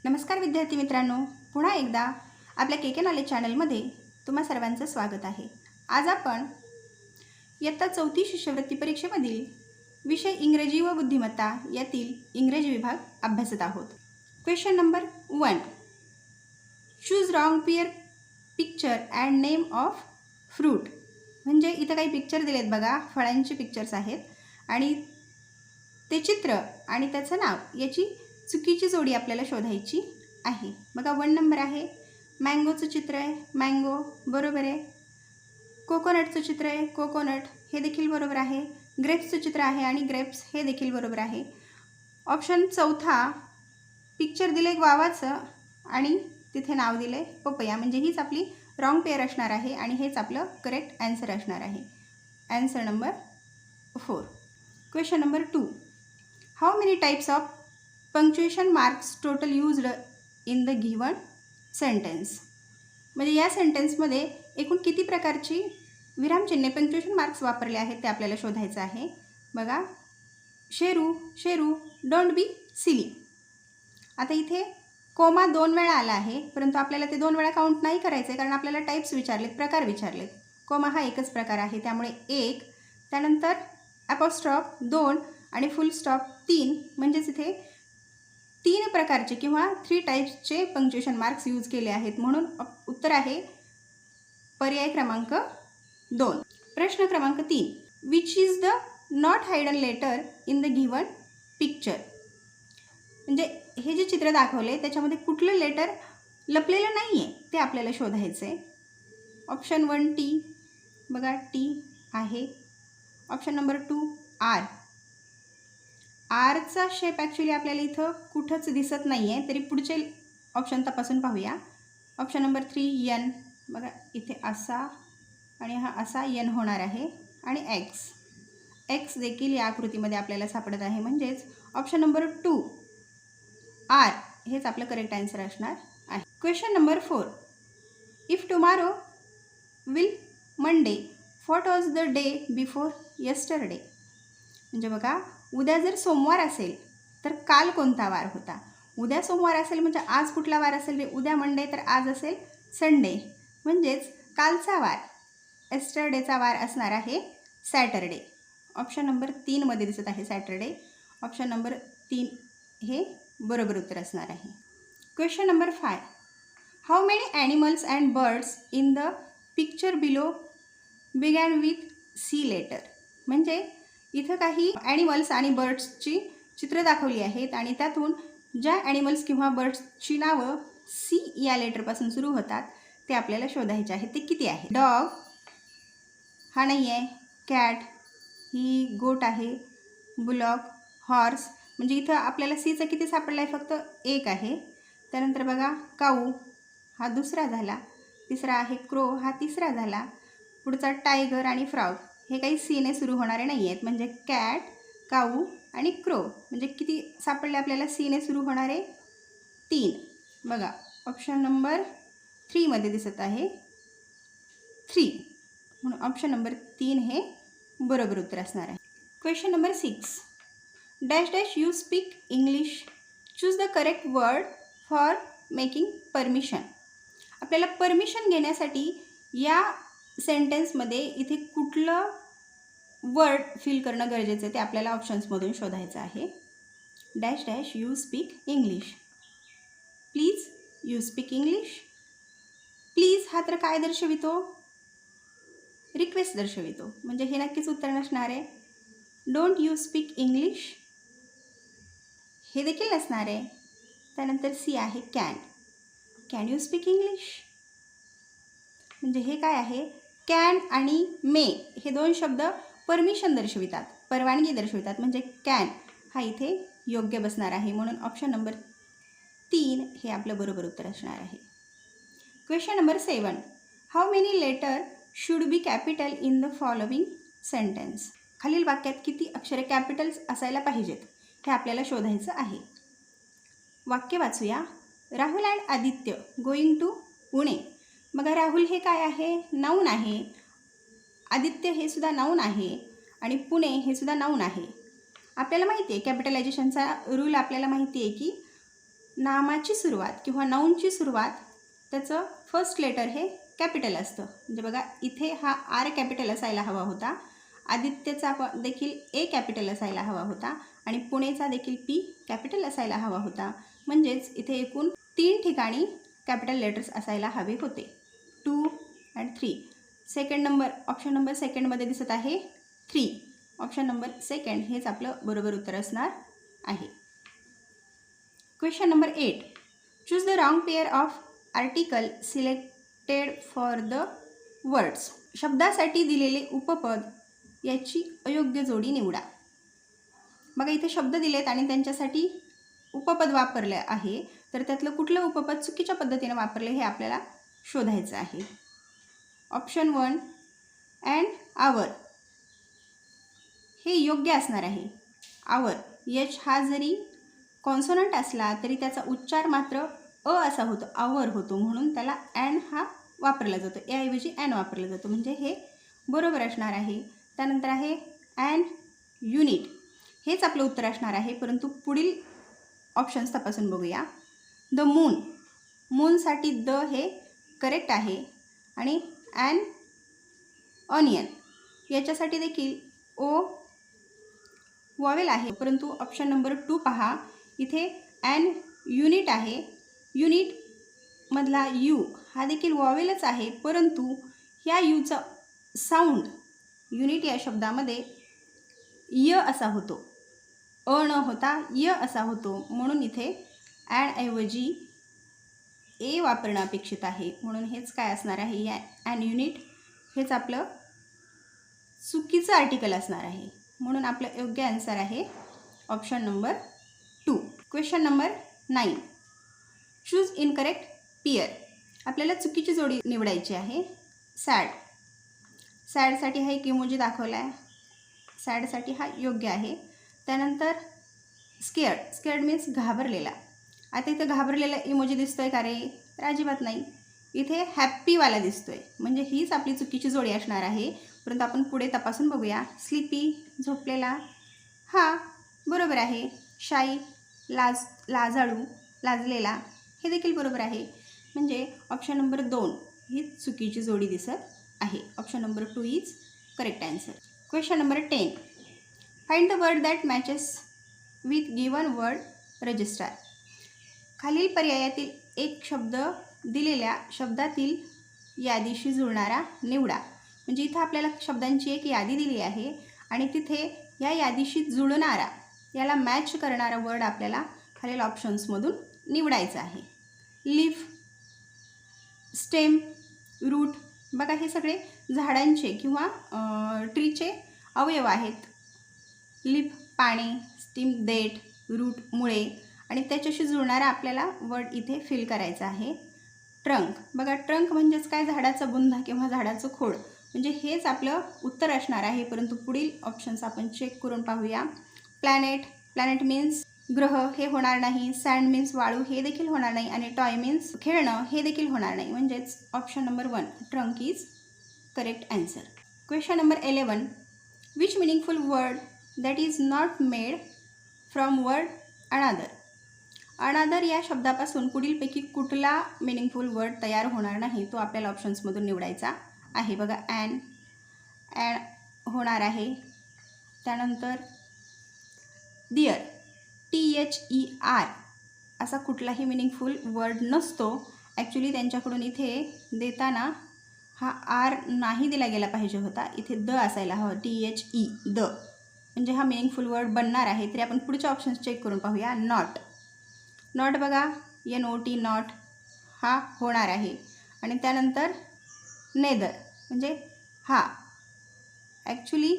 नमस्कार विद्यार्थी मित्रांनो, पुन्हा एकदा आपल्या के नॉलेज चॅनलमध्ये तुम्हा सर्वांचं स्वागत आहे। आज आपण इयत्ता 4थी शिष्यवृत्ती परीक्षेमधील विषय इंग्रजी व बुद्धिमत्ता यातील इंग्रजी विभाग अभ्यासत आहोत। Question number 1, choose wrong pair picture and name of fruit. म्हणजे इथं काही पिक्चर दिलेत बघा, फळांचे पिक्चर्स आहेत आणि ते चित्र आणि त्याचं नाव याची चुकीची जोडी आपल्याला शोधायची आहे। बघा 1 नंबर आहे, मँगोचं चित्र आहे, मँगो बरोबर आहे। कोकोनटचं चित्र आहे, कोकोनट हे देखील बरोबर आहे। ग्रेप्सचं चित्र आहे आणि ग्रेप्स हे देखील बरोबर आहे। ऑप्शन चौथा, पिक्चर दिले ग्वावाचं आणि तिथे नाव दिले पपया, म्हणजे हीच आपली रॉंग पेअर असणार आहे आणि हेच आपलं करेक्ट आन्सर असणार आहे। Answer number 4। Question number 2, how many types of punctuation marks total used in the given sentence. म्हणजे या सेंटेन्समध्ये एकूण किती प्रकारची विरामचिन्हे पंक्च्युएशन मार्क्स वापरले आहेत ते आपल्याला शोधायचं आहे। बघा, Sheru Sheru, don't be silly. आता इथे कोमा 2 वेळा आला आहे, परंतु आपल्याला ते 2 वेळा काउंट नाही करायचे कारण आपल्याला टाइप्स विचारलेत, प्रकार विचारलेत। कोमा हा एकच प्रकार आहे, त्यामुळे 1, त्यानंतर अपॉस्ट्रॉफ 2 आणि फुल स्टॉप 3, म्हणजेच इथे 3 प्रकारचे किंवा 3 टाइप्सचे पंक्च्युएशन मार्क्स यूज केले आहेत, म्हणून उत्तर आहे पर्याय क्रमांक 2। प्रश्न क्रमांक 3, which is the not hidden letter in the given picture. म्हणजे हे जे चित्र दाखवले त्याच्यामध्ये कुठलं लेटर लपलेलं नाही आहे ते आपल्याला शोधायचं आहे। ऑप्शन 1 टी, बघा टी आहे। ऑप्शन नंबर 2 आर, आरचा शेप ॲक्च्युली आपल्याला इथं कुठंच दिसत नाही आहे, तरी पुढचे ऑप्शन तपासून पाहूया। ऑप्शन नंबर 3 एन, बघा इथे असा आणि हा असा एन होणार आहे आणि एक्स, एक्स देखील या आकृतीमध्ये आपल्याला सापडत आहे, म्हणजेच ऑप्शन नंबर 2 आर हेच आपलं करेक्ट आन्सर असणार आहे। Question number 4, if tomorrow will Monday what was the day before yesterday. म्हणजे बघा, उद्या जर सोमवार असेल तर काल कोणता वार होता। उद्या सोमवार असेल म्हणजे आज कुठला वार असेल, उद्या मंडे तर आज असेल संडे, म्हणजेच कालचा वार येस्टरडेचा वार असणार आहे सॅटरडे। ऑप्शन नंबर 3 मध्ये दिसत आहे सॅटरडे, ऑप्शन नंबर 3 हे बरोबर उत्तर असणार आहे। Question number 5, how many animals and birds in the picture below began with C letter. म्हणजे इथं काही ॲनिमल्स आणि बर्ड्सची चित्र दाखवली आहेत आणि त्यातून ज्या ॲनिमल्स किंवा बर्ड्सची नावं सी या लेटरपासून सुरू होतात ते आपल्याला शोधायचे आहेत। ते किती आहे? डॉग हा नाही आहे, कॅट ही गोट आहे, बुलॉक, हॉर्स, म्हणजे इथं आपल्याला सीचं किती सापडलं आहे? फक्त 1 आहे। त्यानंतर बघा, काऊ हा दुसरा झाला, तिसरा आहे क्रो हा तिसरा झाला, पुढचा टायगर आणि फ्रॉग हे काही सीने सुरू होणारे नाही आहेत, म्हणजे कॅट, काऊ आणि क्रो, म्हणजे किती सापडले आपल्याला सीने सुरू होणारे? 3। बघा ऑप्शन नंबर 3 मध्ये दिसत आहे 3, म्हणून ऑप्शन नंबर 3 हे बरोबर उत्तर असणार आहे। Question number 6, dash dash you speak English, choose the correct word for making permission. आपल्याला परमिशन घेण्यासाठी या सेंटेन्समध्ये इथे कुठलं वर्ड फिल करणं गरजेचं आहे ते आपल्याला ऑप्शन्समधून शोधायचं आहे। Dash dash you speak English, please you speak English. Please हा तर काय दर्शवितो? रिक्वेस्ट दर्शवितो, म्हणजे हे नक्कीच उत्तर नसणार आहे। डोंट यू स्पीक इंग्लिश हे देखील नसणार आहे। त्यानंतर सी आहे can, can you speak English, म्हणजे हे काय आहे? कॅन आणि मे हे 2 शब्द परमिशन दर्शवितात, परवानगी दर्शवितात, म्हणजे कॅन हा इथे योग्य बसणार आहे, म्हणून ऑप्शन नंबर 3 हे आपलं बरोबर उत्तर असणार आहे। Question number 7, how many letter should be capital in the following sentence. खालील वाक्यात किती अक्षरे कॅपिटल्स असायला पाहिजेत हे आपल्याला शोधायचं आहे। वाक्य वाचूया, Rahul and Aditya going to Pune. बघा, राहुल हे काय आहे? नाऊन आहे, आदित्य हे सुद्धा नाऊन आहे आणि पुणे हे सुद्धा नाऊन आहे। आपल्याला माहिती आहे कॅपिटलायझेशनचा रूल, आपल्याला माहिती आहे की नामाची सुरुवात किंवा नाऊनची सुरुवात त्याचं फर्स्ट लेटर हे कॅपिटल असतं. म्हणजे बघा इथे हा आर कॅपिटल असायला हवा होता, आदित्यचा देखील ए कॅपिटल असायला हवा होता आणि पुणेचा देखील पी कॅपिटल असायला हवा होता. म्हणजेच इथे एकूण 3 ठिकाणी कॅपिटल लेटर्स असायला हवे होते, 2 and 3. Second number, option number सेकंडमध्ये दिसत आहे 3. ऑप्शन नंबर सेकंड हेच आपलं बरोबर उत्तर असणार आहे. Question number 8. Choose the wrong pair of article selected for the words. शब्दासाठी दिलेले उपपद याची अयोग्य जोडी निवडा. बघा इथे शब्द दिलेत आणि त्यांच्यासाठी उपपद वापरले आहे, तर त्यातलं कुठलं उपपद चुकीच्या पद्धतीने वापरले हे आपल्याला शोधायचं आहे. ऑप्शन 1 अँड आवर हे योग्य असणार आहे. आवर एच हा जरी कॉन्सोनंट असला तरी त्याचा उच्चार मात्र अ असा होतो, आवर होतो, म्हणून त्याला अँड हा वापरला जातो, याऐवजी अँड वापरला जातो, म्हणजे हे बरोबर असणार आहे. त्यानंतर आहे अँड युनिट, हेच आपलं उत्तर असणार आहे, परंतु पुढील ऑप्शन्स तपासून बघूया. द मून, मूनसाठी द हे करेक्ट आहे आणि अँड ऑनियन याच्यासाठी देखील ओ वॉवेल आहे, परंतु ऑप्शन नंबर 2 पहा, इथे अँड युनिट आहे. युनिटमधला यू हा देखील वॉवेलच आहे, परंतु ह्या यूचा साऊंड युनिट या शब्दामध्ये य असा होतो, अ न होता य असा होतो, म्हणून इथे अँडऐवजी ए वापरणं अपेक्षित आहे. म्हणून हेच काय असणार आहे, या अँड युनिट हेच आपलं चुकीचं आर्टिकल असणार आहे. म्हणून आपलं योग्य आन्सर आहे option number 2. Question number 9. Choose incorrect pair. आपल्याला चुकीची जोडी निवडायची आहे. सॅड, सॅडसाठी हा एक इमोजी दाखवला आहे, सॅडसाठी हा योग्य आहे. त्यानंतर स्केअर्ड, स्केअर्ड मीन्स घाबरलेला. आता इथं घाबरलेला इमोजी दिसतोय का रे, तर अजिबात नाही. इथे हॅप्पीवाला दिसतोय, म्हणजे हीच आपली चुकीची जोडी असणार आहे. परंतु आपण पुढे तपासून बघूया. स्लीपी झोपलेला हा बरोबर आहे. शाई लाजाळू लाजलेला हे देखील बरोबर आहे. म्हणजे ऑप्शन नंबर 2 ही चुकीची जोडी दिसत आहे. Option number 2 is correct answer. Question number 10. Find the word that matches with given word register. खालील पर्यायातील एक शब्द दिलेल्या शब्दातील यादीशी जुळणारा निवडा. म्हणजे इथं आपल्याला शब्दांची एक यादी दिली आहे आणि तिथे या यादीशी जुळणारा, याला मॅच करणारा वर्ड आपल्याला खालील ऑप्शन्समधून निवडायचा आहे. Leaf, stem, root. बघा हे सगळे झाडांचे किंवा ट्रीचे अवयव आहेत. लीफ पाने, स्टीम देठ, रूट मुळे, आणि त्याच्याशी जुळणारा आपल्याला वर्ड इथे फिल करायचा आहे. ट्रंक, बघा ट्रंक म्हणजेच काय, झाडाचा बुंधा किंवा झाडाचं खोड, म्हणजे हेच आपलं उत्तर असणार आहे. परंतु पुढील ऑप्शन्स आपण चेक करून पाहूया. प्लॅनेट, प्लॅनेट मीन्स ग्रह, हे होणार नाही. सँड मीन्स वाळू, हे देखील होणार नाही. आणि टॉय मीन्स खेळणं, हे देखील होणार नाही. म्हणजेच option number 1 trunk is correct answer. Question number 11. Which meaningful word that is not made from word अनादर. अनादर या शब्दापासून पुढीलपैकी कुठला मिनिंगफुल वर्ड तयार होणार नाही, तो आपल्याला ऑप्शन्समधून निवडायचा आहे. बघा ॲड होणार आहे. त्यानंतर डिअर, THER असा कुठलाही मिनिंगफुल वर्ड नसतो. ॲक्च्युली त्यांच्याकडून इथे देताना हा आर नाही दिला गेला पाहिजे होता, इथे द असायला हवं, THE द, म्हणजे हा मिनिंगफुल वर्ड बनणार आहे. तरी आपण पुढचे ऑप्शन्स चेक करून पाहूया. नॉट, नॉट बघा NOT नॉट हा होणार आहे. आणि त्यानंतर नेदर, म्हणजे हा ॲक्च्युली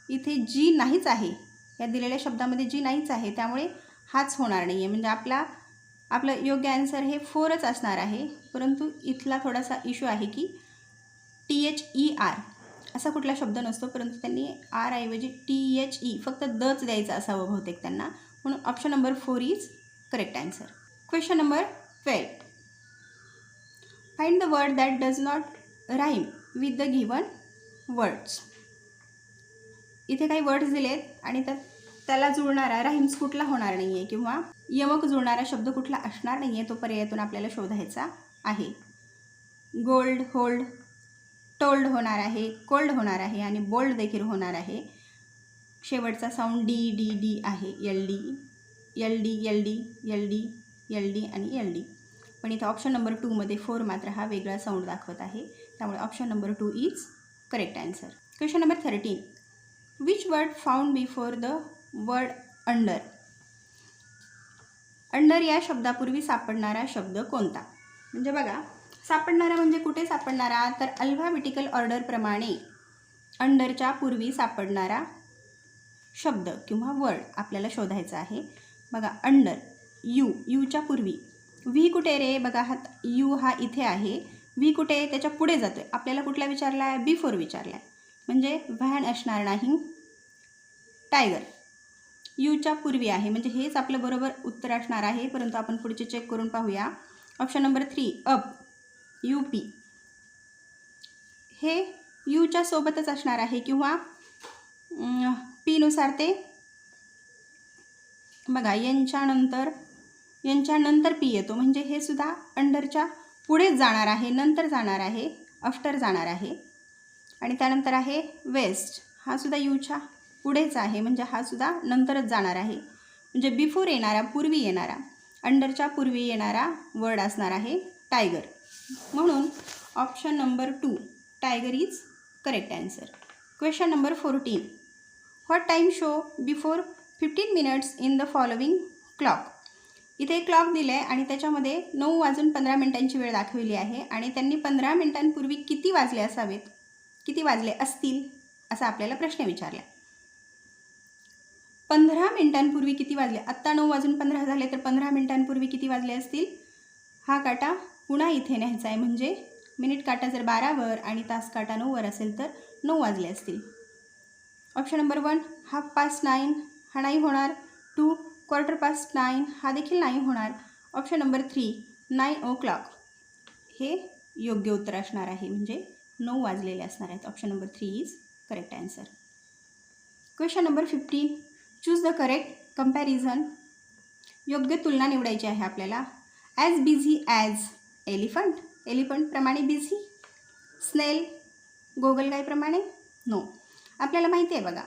इथे जी नाहीच आहे, या दिलेल्या शब्दामध्ये जी नाहीच आहे, त्यामुळे हाच होणार नाही आहे. म्हणजे आपलं योग्य आन्सर हे 4च असणार आहे. परंतु इथला थोडासा इश्यू आहे की THER असा कुठला शब्द नसतो, परंतु त्यांनी आर ऐवजी THE फक्त दच द्यायचं असावं बहुतेक त्यांना, म्हणून option number 4 is correct answer. Question number 12. Find the word that does not rhyme with the given words. इथे काही वर्ड्स दिलेत आणि त्याला जुळणारा राईम्स कुठला होणार नाही आहे किंवा यमक जुळणारा शब्द कुठला असणार नाही आहे तो पर्यायातून आपल्याला शोधायचा आहे. गोल्ड, होल्ड, टोल्ड होणार आहे, कोल्ड होणार आहे आणि बोल्ड देखील होणार आहे. शेवटचा साऊंड डी डी डी आहे. L D L D L D L D L D आणि एल डी. पण इथं ऑप्शन नंबर 2मध्ये 4 मात्र हा वेगळा साऊंड दाखवत आहे. त्यामुळे option number 2 is correct answer. Question number 13. Which word found before the word under. Under या शब्दापूर्वी सापडणारा शब्द कोणता. म्हणजे बघा, सापडणारा म्हणजे कुठे सापडणारा, तर अल्फाबेटिकल ऑर्डरप्रमाणे अंडरच्या पूर्वी सापडणारा शब्द किंवा वर्ड आपल्याला शोधायचा आहे. बघा, अंडर, यूच्या पूर्वी. व्ही कुठे रे, बघा हा यू हा इथे आहे. व्ही कुठे, त्याच्या पुढे जातो आहे. आपल्याला कुठला विचारला आहे, बिफोर विचारला आहे. म्हणजे व्हॅन असणार नाही, टायगर. यूच्या पूर्वी आहे म्हणजे हेच आपलं बरोबर उत्तर असणार आहे. परंतु आपण पुढचे चेक करून पाहूया. Option number 3 up, UP. हे यूच्या सोबतच असणार आहे किंवा पीनुसार ते बघा यांच्यानंतर पी येतो म्हणजे हे सुद्धा अंडरच्या पुढेच जाणार आहे, नंतर जाणार आहे, आफ्टर जाणार आहे. आणि त्यानंतर आहे वेस्ट, हा सुद्धा यूच्या पुढेच आहे म्हणजे हा सुद्धा नंतरच जाणार आहे. म्हणजे बिफोर येणारा, पूर्वी येणारा, अंडरच्या पूर्वी येणारा वर्ड असणार आहे टायगर. म्हणून option number 2 tiger is correct answer. Question number 14. What time show before 15 minutes in the following clock. इथे क्लॉक दिलं आहे आणि त्याच्यामध्ये 9:15 वेळ दाखवली आहे आणि त्यांनी 15 मिनिटांपूर्वी किती वाजले असावेत, किती वाजले असतील असा आपल्याला प्रश्न विचारला. 15 मिनिटांपूर्वी किती वाजले, आत्ता 9:15 झाले तर 15 मिनिटांपूर्वी किती वाजले असतील. हा काटा पुन्हा इथे न्यायचा आहे म्हणजे मिनिट काटा जर 12वर आणि तास काटा 9वर असेल तर 9 वाजले असतील. ऑप्शन नंबर 1 9:30 हा नाही होणार. 2 9:15 हा देखील नाही होणार. ऑप्शन नंबर 3 9 o'clock हे योग्य उत्तर असणार आहे म्हणजे 9 वाजलेले असणार आहेत. Option number 3 is correct answer. Question number 15. Choose the correct comparison. योग्य तुलना निवडायची आहे आपल्याला. ॲज बिझी ॲज एलिफंट, एलिफंटप्रमाणे बिझी. स्नेल, गोगलगायप्रमाणे नो. आपल्याला माहिती आहे बघा,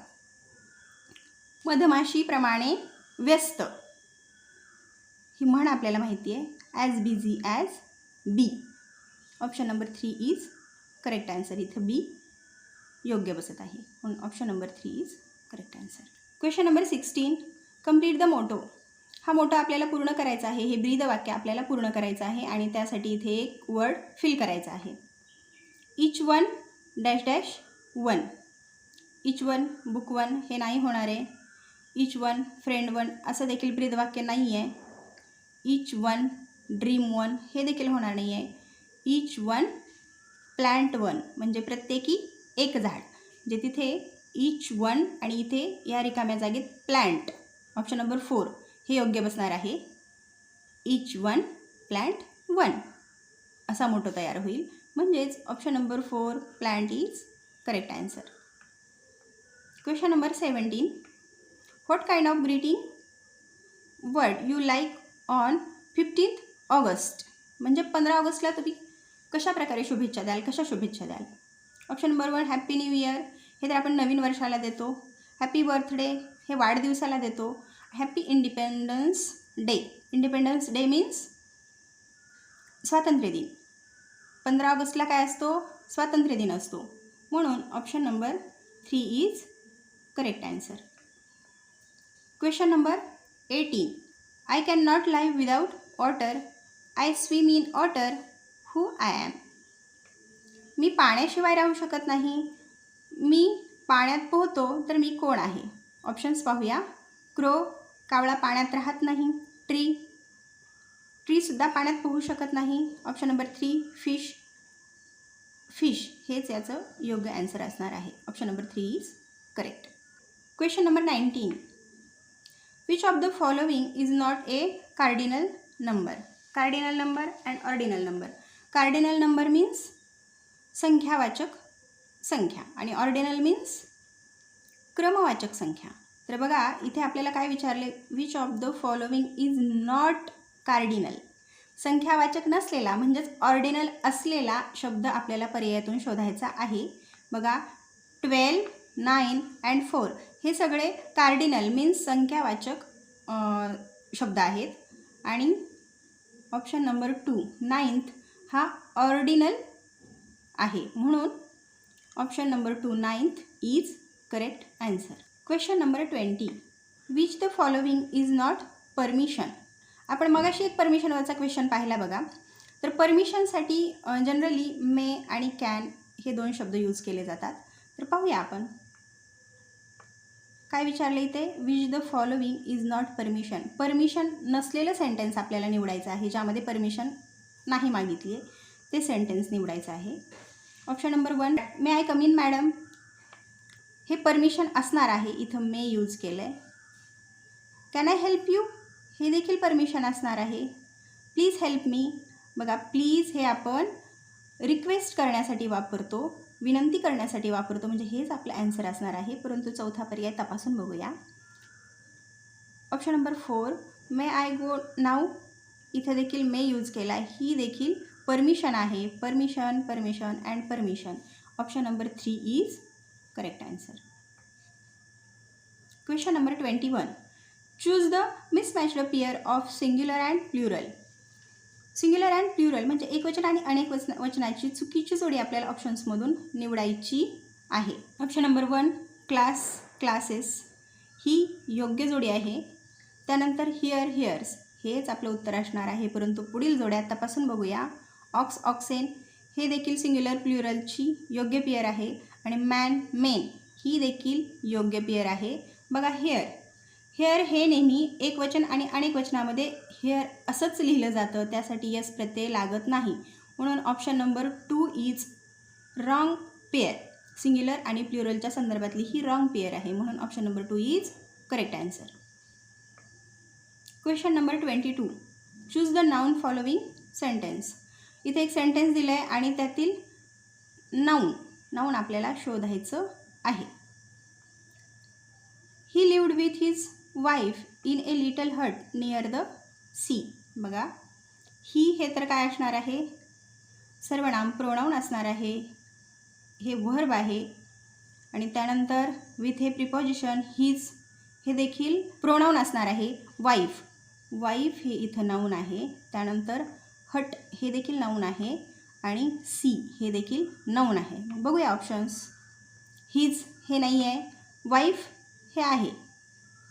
मधमाशीप्रमाणे व्यस्त ही म्हण आपल्याला माहिती आहे. As busy as bee. Option number 3 is correct answer. इथं बी योग्य बसत आहे म्हणून option number 3 is correct answer. Question number 16. Complete the motto. हा मोटो आपल्याला पूर्ण करायचा आहे. हे ब्रीद वाक्य आपल्याला पूर्ण करायचं आहे आणि त्यासाठी इथे एक वर्ड फिल करायचा आहे. Each one dash dash one. Each one book one हे नाही होणार आहे. इच वन फ्रेंड वन असं देखील ब्रीद वाक्य नाही आहे. इच वन ड्रीम वन हे देखील होणार नाही आहे. इच वन प्लांट वन म्हणजे प्रत्येकी एक झाड. जे तिथे इच वन आणि इथे या रिकाम्या जागेत प्लांट. ऑप्शन नंबर 4 हे योग्य बसणार आहे. इच वन प्लांट वन असा मोठो तयार होईल म्हणजेच option number 4 plant is correct answer. Question number 17. What kind of greeting word you like on 15 August. म्हणजे 15 ऑगस्टला तुम्ही कशा प्रकारे शुभेच्छा द्याल, कशा शुभेच्छा द्याल. Option number 1 happy new year हे तर आपण नवीन वर्षाला देतो. हॅपी बर्थडे हे वाढदिवसाला देतो. Happy independence day. Independence day means स्वातंत्र्य दिन. 15 ऑगस्टला काय असतो, स्वातंत्र्य दिन असतो. म्हणून option number 3 is correct answer. Question number 18. I can not live without water. I swim in water. Who I am. मी पाण्याशिवाय राहू शकत नाही. मी पाण्यात पोहतो तर मी कोण आहे. ऑप्शन्स पाहूया. क्रो, कावळा पाण्यात राहत नाही. ट्रीसुद्धा पाण्यात पोहू शकत नाही. ऑप्शन नंबर 3 फिश हेच याचं योग्य आन्सर असणार आहे. Option number 3 is correct. Question number 19. Which of the following is not a cardinal number. Cardinal number and ordinal number. Cardinal number means संख्यावाचक संख्या आणि ऑर्डिनल मीन्स क्रमवाचक संख्या. तर बघा इथे आपल्याला काय विचारले, which of the following is not cardinal. संख्यावाचक नसलेला म्हणजेच ऑर्डिनल असलेला शब्द आपल्याला पर्यायातून शोधायचा आहे. बघा 12, 9 अँड 4 हे सगळे कार्डिनल मीन्स संख्यावाचक शब्द आहेत. आणि ऑप्शन नंबर 2 9th हा ऑर्डिनल आहे, म्हणून option number 2 9th is correct answer. Question number 20, which the following is not permission. आपण मगाशी एक परमिशनवरचा क्वेश्चन पाहिला बघा. तर परमिशनसाठी जनरली मे आणि कॅन हे 2 शब्द यूज केले जातात. तर पाहूया आपण काय विचारले इथे, which the following is not permission. Permission नसलेलं सेंटेन्स आपल्याला निवडायचं आहे, ज्यामध्ये परमिशन नाही मागितली आहे ते सेंटेन्स निवडायचं आहे. Option number 1 may I come in madam, हे परमिशन असणार आहे, इथं मे यूज केलं आहे. कॅन आय हेल्प यू, हे देखील परमिशन असणार आहे. प्लीज हेल्प मी, बघा प्लीज हे आपण रिक्वेस्ट करण्यासाठी वापरतो, विनंती करण्यासाठी वापरतो, म्हणजे हेच आपलं ॲन्सर असणार आहे. परंतु चौथा पर्याय तपासून बघूया. Option number 4 may I go now, इथं देखील मे यूज केला आहे, ही देखील परमिशन आहे. Permission, permission and permission. Option number 3 is correct answer. Question number 21, choose the mismatched pair of singular and plural. Singular and plural म्हणजे एकवचन आणि अनेक वचनाची चुकीची जोडी आपल्याला ऑप्शन्समधून निवडायची आहे. ऑप्शन नंबर 1 क्लास, क्लासेस ही योग्य जोडी आहे. त्यानंतर हिअर, हिअर्स हेच आपलं उत्तर असणार आहे. परंतु पुढील जोड्या तपासून बघूया. ऑक्स, ऑक्सेन हे देखील सिंग्युलर प्लुरलची योग्य पेअर आहे. आणि मॅन, मेन ही देखील योग्य पेअर आहे. बघा हेअर, हेअर हे नेहमी एक वचन आणि अनेक वचनामध्ये हेअर असंच लिहिलं जातं, त्यासाठी यस प्रत्यय लागत नाही, म्हणून option number 2 is wrong pair. Singular आणि प्लुरलच्या संदर्भातली ही रॉंग पेअर आहे, म्हणून option number 2 is correct answer. Question number 22, choose the noun following sentence. इथे एक सेंटेन्स दिलं आहे आणि त्यातील नाऊन आपल्याला शोधायचं आहे. He lived with his wife in a little hut near the sea. बघा ही हे तर काय असणार आहे, सर्वनाम प्रोनाऊन असणार आहे, हे वर्ब आहे. आणि त्यानंतर विथ हे प्रिपोजिशन हिज हे देखील प्रोनाऊन असणार आहे. वाईफ, वाईफ हे इथं नाऊन आहे. त्यानंतर हट हे देखील नाऊन आहे आणि सी हे देखील नाऊन आहे. बघूया ऑप्शन्स. हिज हे नाही आहे, वाईफ हे आहे,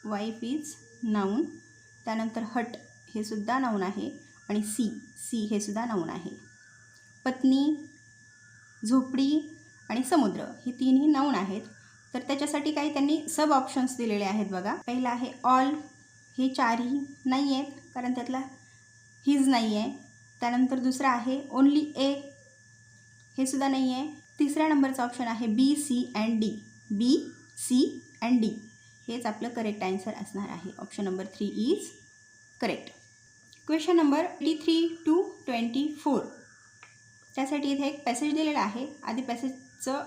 वाईफ इज नाऊन. त्यानंतर हट हे सुद्धा नाऊन आहे आणि सी हे सुद्धा नाऊन आहे. पत्नी, झोपडी आणि समुद्र हे तीनही नाऊन आहेत. तर त्याच्यासाठी काही त्यांनी सब ऑप्शन्स दिलेले आहेत बघा. पहिला आहे ऑल, हे चारही नाही आहेत कारण त्यातला हिज नाही आहे. त्यानंतर दुसरा आहे ओनली ए, हे सुद्धा नाही आहे. तिसऱ्या नंबरचा ऑप्शन आहे B, C and D. B, C and D हेच आपलं करेक्ट आन्सर असणार आहे. Option number 3 is correct. Question number 23 to 24, त्यासाठी इथे एक पॅसेज दिलेला आहे. आधी पॅसेजचं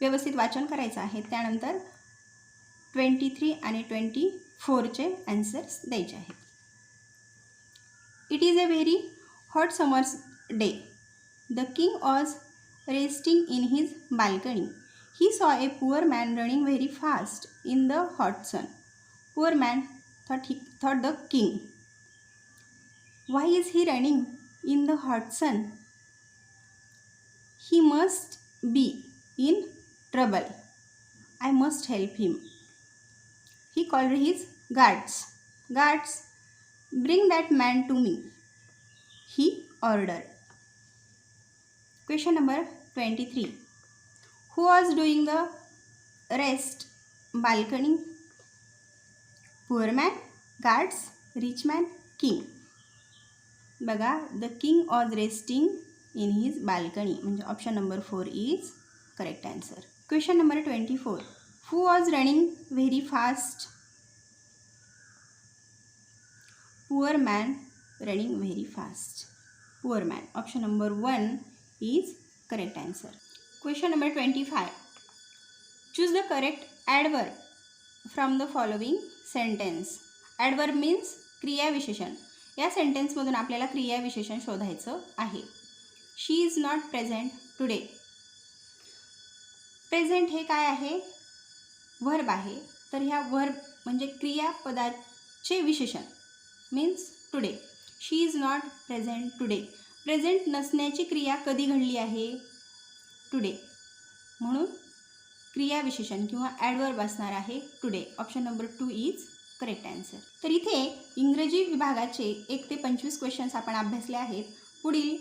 व्यवस्थित वाचन करायचं आहे, त्यानंतर 23 आणि 24चे ॲन्सर्स द्यायचे आहेत. It is a very hot summers day. The king was resting in his balcony. He saw a poor man running very fast in the hot sun. Poor man thought the king. Why is he running in the hot sun? He must be in trouble. I must help him. He called his guards. Guards, bring that man to me, he ordered. Question number 23. Who was doing the rest balcony? Poor man, guards, rich man, king. बघा the king was resting in his balcony म्हणजे option number 4 is correct answer. Question number 24. Who was running very fast? Poor man running very fast. Poor man. Option number 1 is correct answer. Question number 25. Choose the correct adverb. From the following sentence. Adverb means क्रियाविशेषण. या सेंटेन्समधून आपल्याला क्रियाविशेषण शोधायचं आहे. She is not present today. Present हे काय आहे? व्हर्ब आहे. तर ह्या व्हर्ब म्हणजे क्रियापदाचे विशेषण means today. She is not present today. Present नसण्याची क्रिया कधी घडली आहे? टुडे. म्हणून क्रियाविशेषण किंवा ॲडवर्ब असणार आहे today. Option number 2 is correct answer. तर इथे इंग्रजी विभागाचे 1 ते 25 क्वेश्चन्स आपण अभ्यासले आहेत. पुढील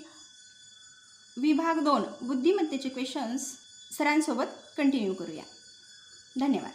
विभाग 2 बुद्धिमत्तेचे क्वेश्चन्स सरांसोबत कंटिन्यू करूया. धन्यवाद.